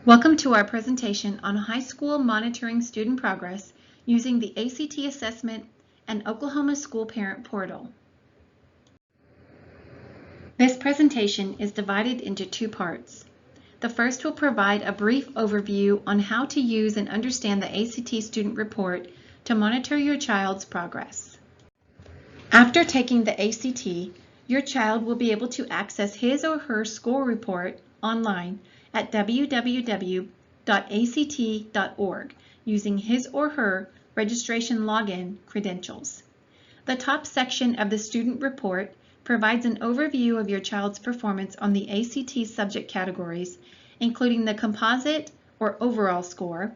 Welcome to our presentation on high school monitoring student progress using the ACT assessment and Oklahoma School Parent Portal. This presentation is divided into two parts. The first will provide a brief overview on how to use and understand the ACT student report to monitor your child's progress. After taking the ACT, your child will be able to access his or her score report online at www.act.org using his or her registration login credentials. The top section of the student report provides an overview of your child's performance on the ACT subject categories, including the composite or overall score,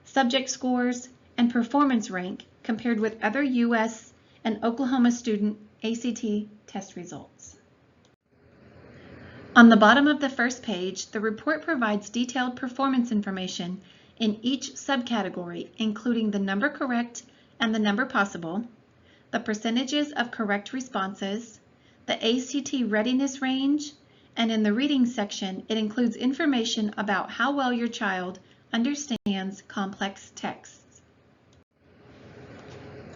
subject scores, and performance rank compared with other U.S. and Oklahoma student ACT test results. On the bottom of the first page, the report provides detailed performance information in each subcategory, including the number correct and the number possible, the percentages of correct responses, the ACT readiness range, and in the reading section, it includes information about how well your child understands complex texts.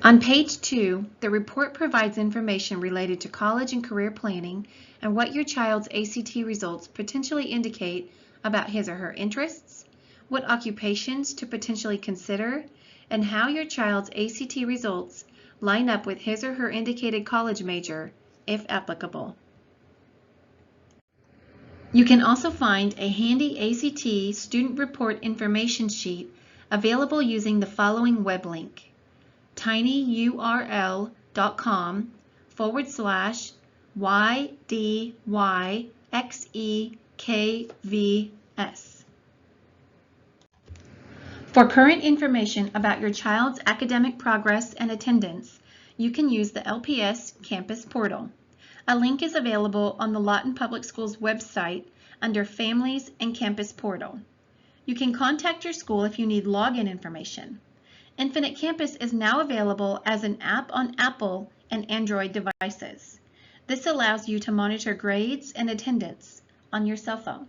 On page 2, the report provides information related to college and career planning and what your child's ACT results potentially indicate about his or her interests, what occupations to potentially consider, and how your child's ACT results line up with his or her indicated college major, if applicable. You can also find a handy ACT student report information sheet available using the following web link: tinyurl.com/YDYXEKVS. For current information about your child's academic progress and attendance, you can use the LPS Campus Portal. A link is available on the Lawton Public Schools website under Families and Campus Portal. You can contact your school if you need login information. Infinite Campus is now available as an app on Apple and Android devices. This allows you to monitor grades and attendance on your cell phone.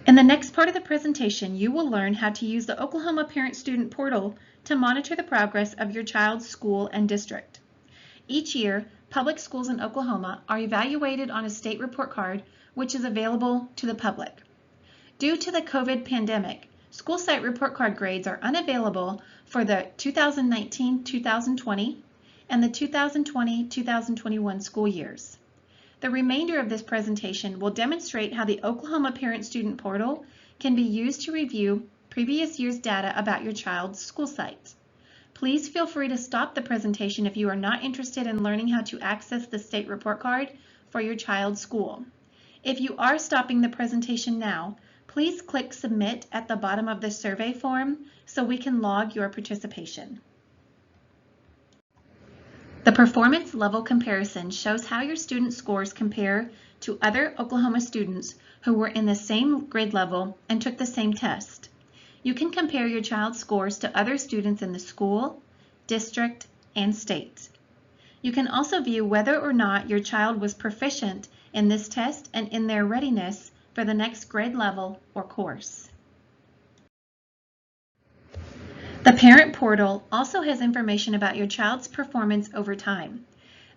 In the next part of the presentation, you will learn how to use the Oklahoma Parent Student Portal to monitor the progress of your child's school and district. Each year, public schools in Oklahoma are evaluated on a state report card, which is available to the public. Due to the COVID pandemic, school site report card grades are unavailable for the 2019-2020 and the 2020-2021 school years. The remainder of this presentation will demonstrate how the Oklahoma Parent Student Portal can be used to review previous year's data about your child's school site. Please feel free to stop the presentation if you are not interested in learning how to access the state report card for your child's school. If you are stopping the presentation now, please click Submit at the bottom of the survey form so we can log your participation. The performance level comparison shows how your student scores compare to other Oklahoma students who were in the same grade level and took the same test. You can compare your child's scores to other students in the school, district, and state. You can also view whether or not your child was proficient in this test and in their readiness for the next grade level or course. The Parent Portal also has information about your child's performance over time.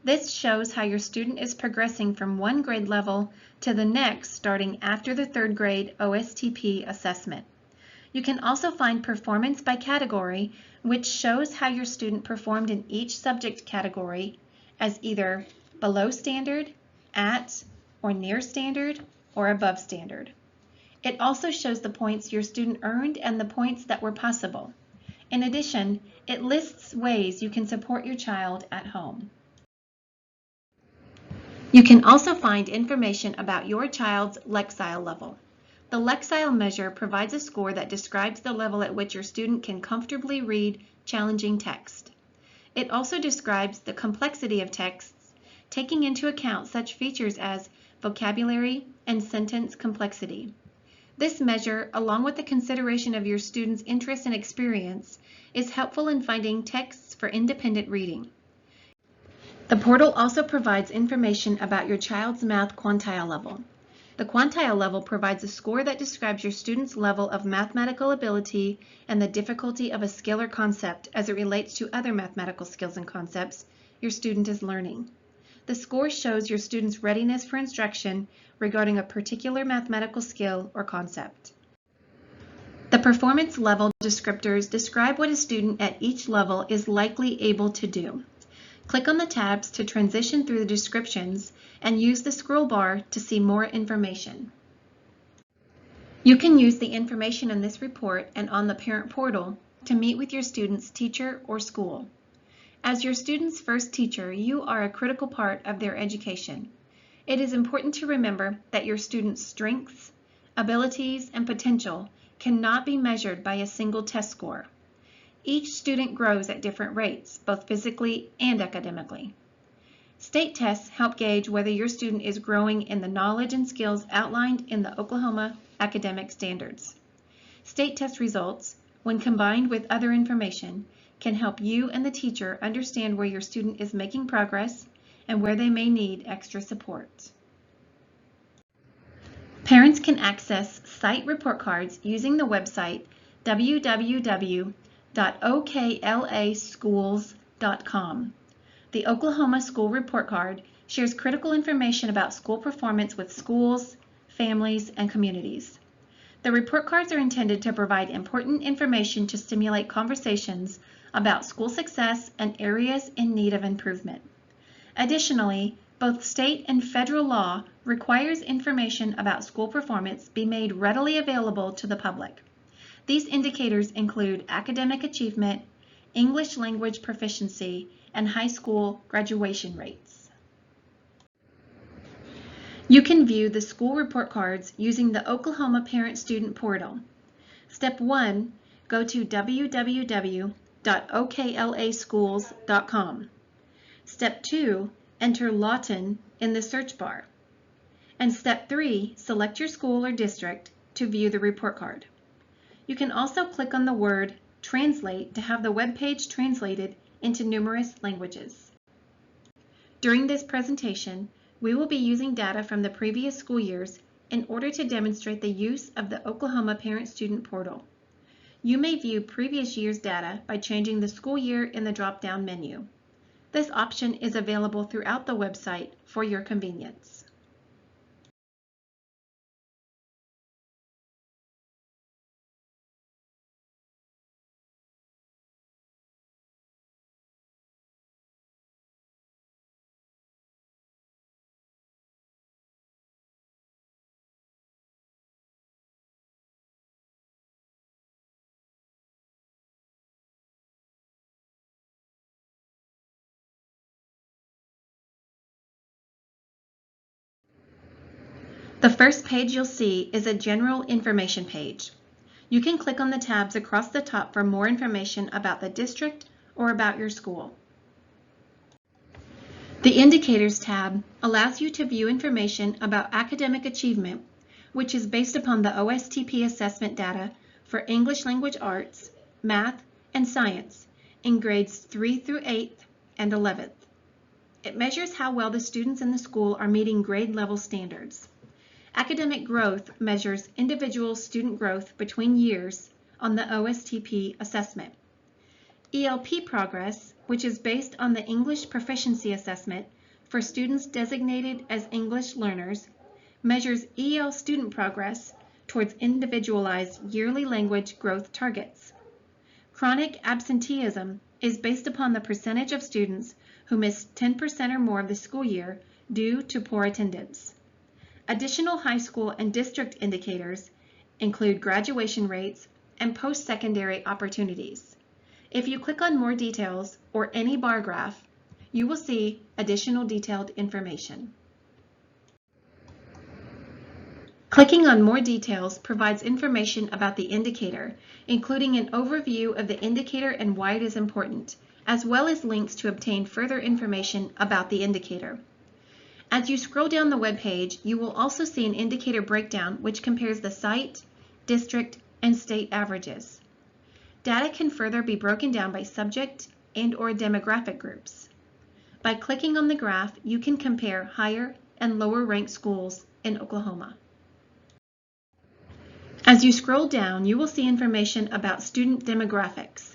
This shows how your student is progressing from one grade level to the next starting after the third grade OSTP assessment. You can also find performance by category, which shows how your student performed in each subject category as either below standard, at, or near standard, or above standard. It also shows the points your student earned and the points that were possible. In addition, it lists ways you can support your child at home. You can also find information about your child's Lexile level. The Lexile measure provides a score that describes the level at which your student can comfortably read challenging text. It also describes the complexity of texts, taking into account such features as vocabulary and sentence complexity. This measure, along with the consideration of your student's interest and experience, is helpful in finding texts for independent reading. The portal also provides information about your child's math quantile level. The quantile level provides a score that describes your student's level of mathematical ability and the difficulty of a skill or concept as it relates to other mathematical skills and concepts your student is learning. The score shows your student's readiness for instruction regarding a particular mathematical skill or concept. The performance level descriptors describe what a student at each level is likely able to do. Click on the tabs to transition through the descriptions and use the scroll bar to see more information. You can use the information in this report and on the parent portal to meet with your student's teacher or school. As your student's first teacher, you are a critical part of their education. It is important to remember that your student's strengths, abilities, and potential cannot be measured by a single test score. Each student grows at different rates, both physically and academically. State tests help gauge whether your student is growing in the knowledge and skills outlined in the Oklahoma academic standards. State test results, when combined with other information, can help you and the teacher understand where your student is making progress and where they may need extra support. Parents can access site report cards using the website www.oklaschools.com. The Oklahoma School Report Card shares critical information about school performance with schools, families, and communities. The report cards are intended to provide important information to stimulate conversations about school success and areas in need of improvement. Additionally, both state and federal law requires information about school performance be made readily available to the public. These indicators include academic achievement, English language proficiency, and high school graduation rates. You can view the school report cards using the Oklahoma Parent Student Portal. Step 1, go to www.oklaschools.com. Step 2, enter Lawton in the search bar. And Step 3, select your school or district to view the report card. You can also click on the word Translate to have the web page translated into numerous languages. During this presentation, we will be using data from the previous school years in order to demonstrate the use of the Oklahoma Parent Student Portal. You may view previous year's data by changing the school year in the drop-down menu. This option is available throughout the website for your convenience. The first page you'll see is a general information page. You can click on the tabs across the top for more information about the district or about your school. The Indicators tab allows you to view information about academic achievement, which is based upon the OSTP assessment data for English Language Arts, Math, and Science in grades 3 through 8th and 11th. It measures how well the students in the school are meeting grade level standards. Academic growth measures individual student growth between years on the OSTP assessment. ELP progress, which is based on the English proficiency assessment for students designated as English learners, measures EL student progress towards individualized yearly language growth targets. Chronic absenteeism is based upon the percentage of students who miss 10% or more of the school year due to poor attendance. Additional high school and district indicators include graduation rates and post-secondary opportunities. If you click on more details or any bar graph, you will see additional detailed information. Clicking on more details provides information about the indicator, including an overview of the indicator and why it is important, as well as links to obtain further information about the indicator. As you scroll down the web page, you will also see an indicator breakdown which compares the site, district, and state averages. Data can further be broken down by subject and/or demographic groups. By clicking on the graph, you can compare higher and lower ranked schools in Oklahoma. As you scroll down, you will see information about student demographics.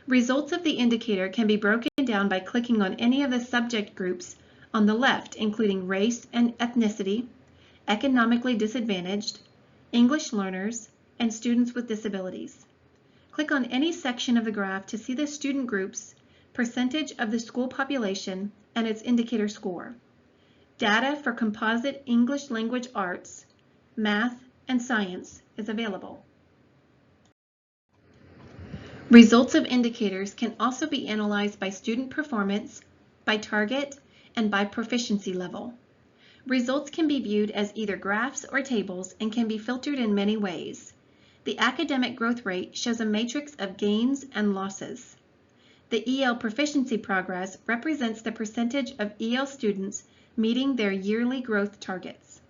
Results of the indicator can be broken down by clicking on any of the subject groups on the left, including race and ethnicity, economically disadvantaged, English learners, and students with disabilities. Click on any section of the graph to see the student groups, percentage of the school population, and its indicator score. Data for composite English language arts, math, and science is available. Results of indicators can also be analyzed by student performance, by target, and by proficiency level. Results can be viewed as either graphs or tables and can be filtered in many ways. The academic growth rate shows a matrix of gains and losses. The EL proficiency progress represents the percentage of EL students meeting their yearly growth targets.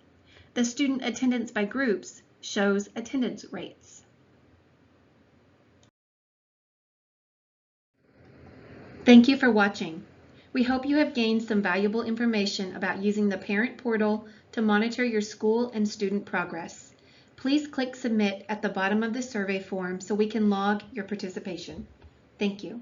The student attendance by groups shows attendance rates. Thank you for watching. We hope you have gained some valuable information about using the Parent Portal to monitor your school and student progress. Please click Submit at the bottom of the survey form so we can log your participation. Thank you.